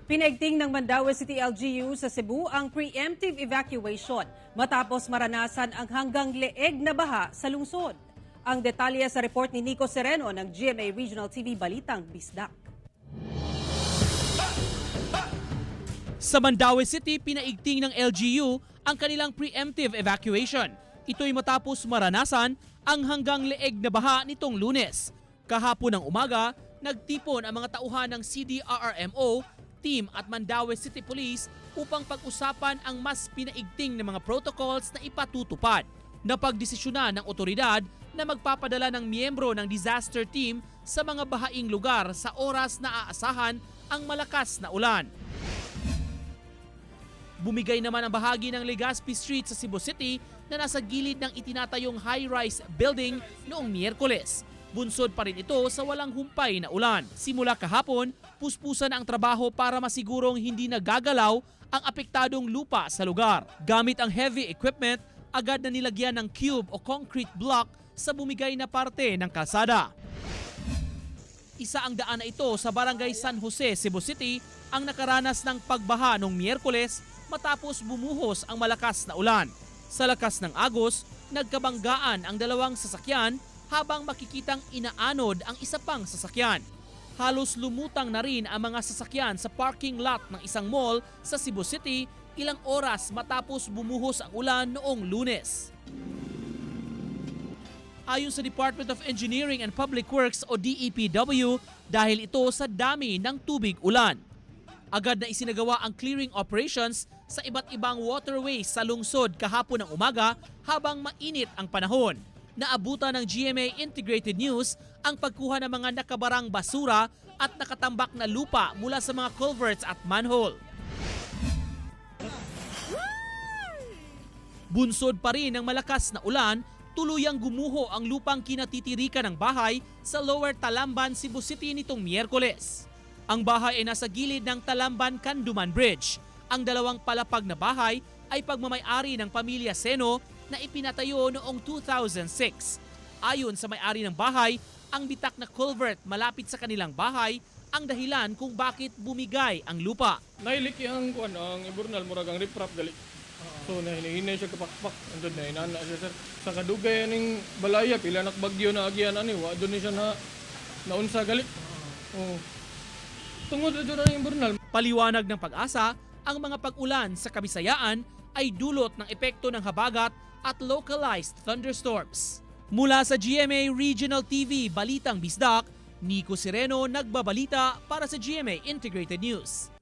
Pinaigting ng Mandaue City LGU sa Cebu ang preemptive evacuation matapos maranasan ang hanggang leeg na baha sa lungsod. Ang detalye sa report ni Nico Sereno ng GMA Regional TV Balitang Bisdak. Sa Mandaue City, pinaigting ng LGU ang kanilang preemptive evacuation. Ito'y matapos maranasan ang hanggang leeg na baha nitong Lunes. Kahapon ng umaga, nagtipon ang mga tauhan ng CDRRMO, team at Mandaue City Police upang pag-usapan ang mas pinaigting na mga protocols na ipatutupad. Napagdesisyonan ng otoridad na magpapadala ng miyembro ng disaster team sa mga bahaing lugar sa oras na aasahan ang malakas na ulan. Bumigay naman ang bahagi ng Legazpi Street sa Cebu City na nasa gilid ng itinatayong high-rise building noong Miyerkules. Bunsod pa rin ito sa walang humpay na ulan. Simula kahapon, puspusan ang trabaho para masigurong hindi nagagalaw ang apektadong lupa sa lugar. Gamit ang heavy equipment, agad na nilagyan ng cube o concrete block sa bumigay na parte ng kalsada. Isa ang daan na ito sa Barangay San Jose, Cebu City ang nakaranas ng pagbaha noong Miyerkules matapos bumuhos ang malakas na ulan. Sa lakas ng agos, nagkabanggaan ang dalawang sasakyan habang makikitang inaanod ang isa pang sasakyan. Halos lumutang na rin ang mga sasakyan sa parking lot ng isang mall sa Cebu City ilang oras matapos bumuhos ang ulan noong Lunes. Ayon sa Department of Engineering and Public Works o DEPW, dahil ito sa dami ng tubig ulan. Agad na isinagawa ang clearing operations sa iba't ibang waterways sa lungsod kahapon ng umaga habang mainit ang panahon. Naabutan ng GMA Integrated News ang pagkuha ng mga nakabarang basura at nakatambak na lupa mula sa mga culverts at manhole. Bunsod pa rin ng malakas na ulan, tuluyang gumuho ang lupang kinatitirikan ng bahay sa Lower Talamban, Cebu City nitong Miyerkules. Ang bahay ay nasa gilid ng Talamban-Canduman Bridge. Ang dalawang palapag na bahay ay pagmamay-ari ng pamilya Seno na ipinatayo noong 2006. Ayon sa may-ari ng bahay, ang bitak na culvert malapit sa kanilang bahay ang dahilan kung bakit bumigay ang lupa. Nailik ang kuan ang iburnal murag ang riprap gali. So nahihinay siya kapakpak andun na inana siya sir. Sa kadugay ning balaya pila nak bagyo na agyan ani wa doon siya na naunsa gali. Oh. Tungod adto ang iburnal. Paliwanag ng Pag-asa, ang mga pag-ulan sa Kabisayaan ay dulot ng epekto ng habagat at localized thunderstorms. Mula sa GMA Regional TV Balitang Bisdak, Nico Sereno nagbabalita para sa GMA Integrated News.